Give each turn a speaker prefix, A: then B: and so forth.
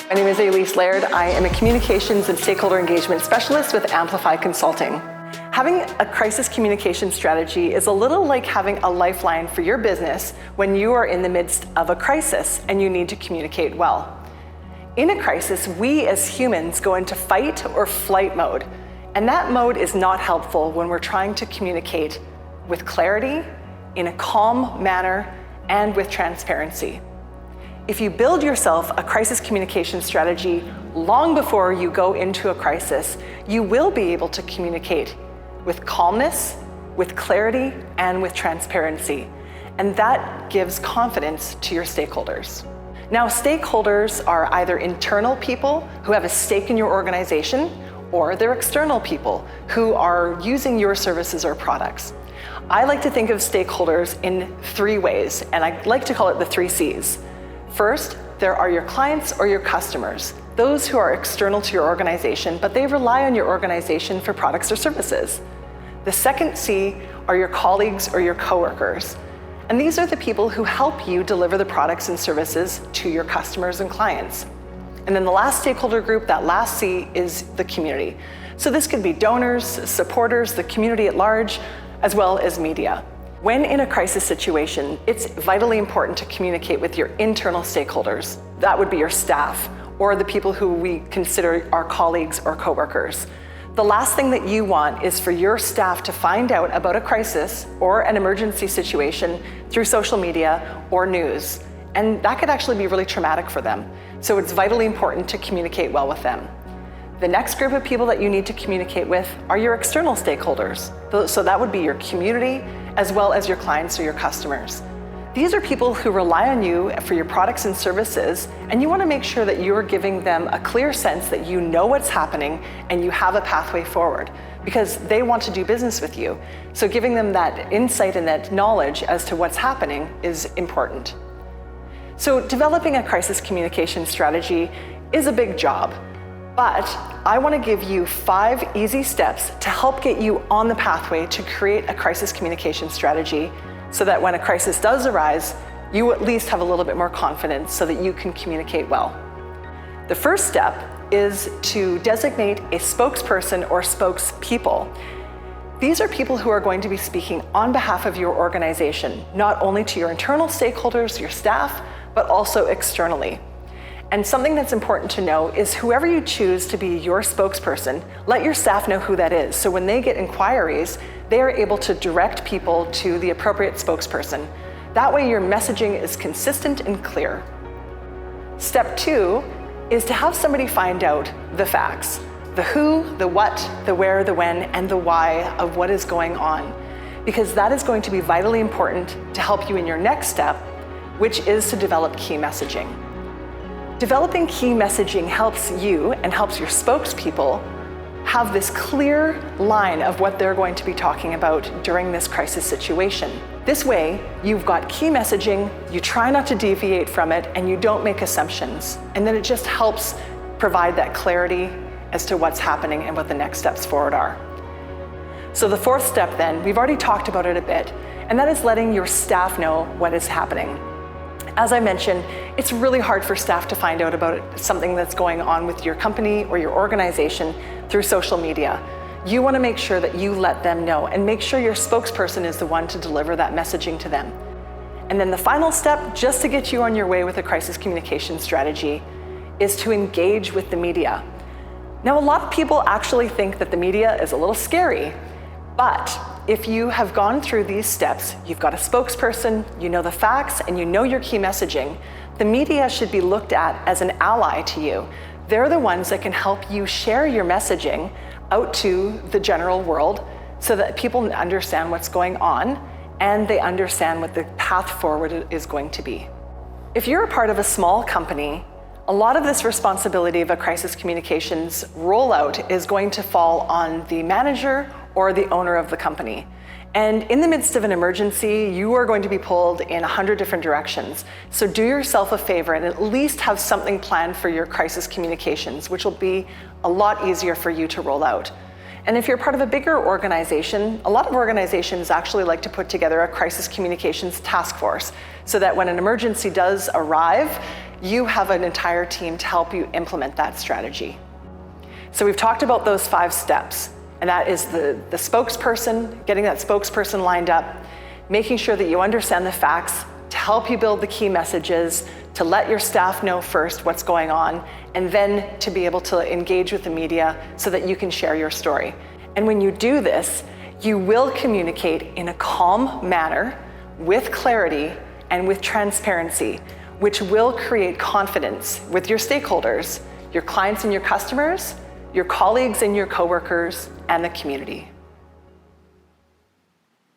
A: My name is Aleece Laird. I am a communications and stakeholder engagement specialist with Amplify Consulting. Having a crisis communication strategy is a little like having a lifeline for your business when you are in the midst of a crisis and you need to communicate well. In a crisis, we as humans go into fight or flight mode, and that mode is not helpful when we're trying to communicate with clarity, in a calm manner, and with transparency. If you build yourself a crisis communication strategy long before you go into a crisis, you will be able to communicate with calmness, with clarity, and with transparency. And that gives confidence to your stakeholders. Now, stakeholders are either internal people who have a stake in your organization, or they're external people who are using your services or products. I like to think of stakeholders in three ways, and I like to call it the 3 C's. First, there are your clients or your customers, those who are external to your organization, but they rely on your organization for products or services. The second C are your colleagues or your coworkers. And these are the people who help you deliver the products and services to your customers and clients. And then the last stakeholder group, that last C, is the community. So this could be donors, supporters, the community at large, as well as media. When in a crisis situation, it's vitally important to communicate with your internal stakeholders. That would be your staff, or the people who we consider our colleagues or coworkers. The last thing that you want is for your staff to find out about a crisis or an emergency situation through social media or news. And that could actually be really traumatic for them. So it's vitally important to communicate well with them. The next group of people that you need to communicate with are your external stakeholders. So that would be your community, as well as your clients or your customers. These are people who rely on you for your products and services, and you want to make sure that you're giving them a clear sense that you know what's happening and you have a pathway forward, because they want to do business with you. So giving them that insight and that knowledge as to what's happening is important. So developing a crisis communication strategy is a big job, but I want to give you 5 easy steps to help get you on the pathway to create a crisis communication strategy so that when a crisis does arise, you at least have a little bit more confidence so that you can communicate well. The first step is to designate a spokesperson or spokespeople. These are people who are going to be speaking on behalf of your organization, not only to your internal stakeholders, your staff, but also externally. And something that's important to know is whoever you choose to be your spokesperson, let your staff know who that is. So when they get inquiries, they are able to direct people to the appropriate spokesperson. That way your messaging is consistent and clear. Step 2 is to have somebody find out the facts, the who, the what, the where, the when, and the why of what is going on, because that is going to be vitally important to help you in your next step, which is to develop key messaging. Developing key messaging helps you and helps your spokespeople have this clear line of what they're going to be talking about during this crisis situation. This way, you've got key messaging, you try not to deviate from it, and you don't make assumptions. And then it just helps provide that clarity as to what's happening and what the next steps forward are. So the 4th step then, we've already talked about it a bit, and that is letting your staff know what is happening. As I mentioned, it's really hard for staff to find out about something that's going on with your company or your organization through social media. You want to make sure that you let them know and make sure your spokesperson is the one to deliver that messaging to them. And then the final step, just to get you on your way with a crisis communication strategy, is to engage with the media. Now, a lot of people actually think that the media is a little scary, but if you have gone through these steps, you've got a spokesperson, you know the facts, and you know your key messaging, the media should be looked at as an ally to you. They're the ones that can help you share your messaging out to the general world so that people understand what's going on and they understand what the path forward is going to be. If you're a part of a small company, a lot of this responsibility of a crisis communications rollout is going to fall on the manager or the owner of the company. And in the midst of an emergency, you are going to be pulled in 100 different directions. So do yourself a favor and at least have something planned for your crisis communications, which will be a lot easier for you to roll out. And if you're part of a bigger organization, a lot of organizations actually like to put together a crisis communications task force so that when an emergency does arrive, you have an entire team to help you implement that strategy. So we've talked about those 5 steps, and that is the spokesperson, getting that spokesperson lined up, making sure that you understand the facts to help you build the key messages, to let your staff know first what's going on, and then to be able to engage with the media so that you can share your story. And when you do this, you will communicate in a calm manner, with clarity, and with transparency, which will create confidence with your stakeholders, your clients and your customers, your colleagues and your coworkers, and the community.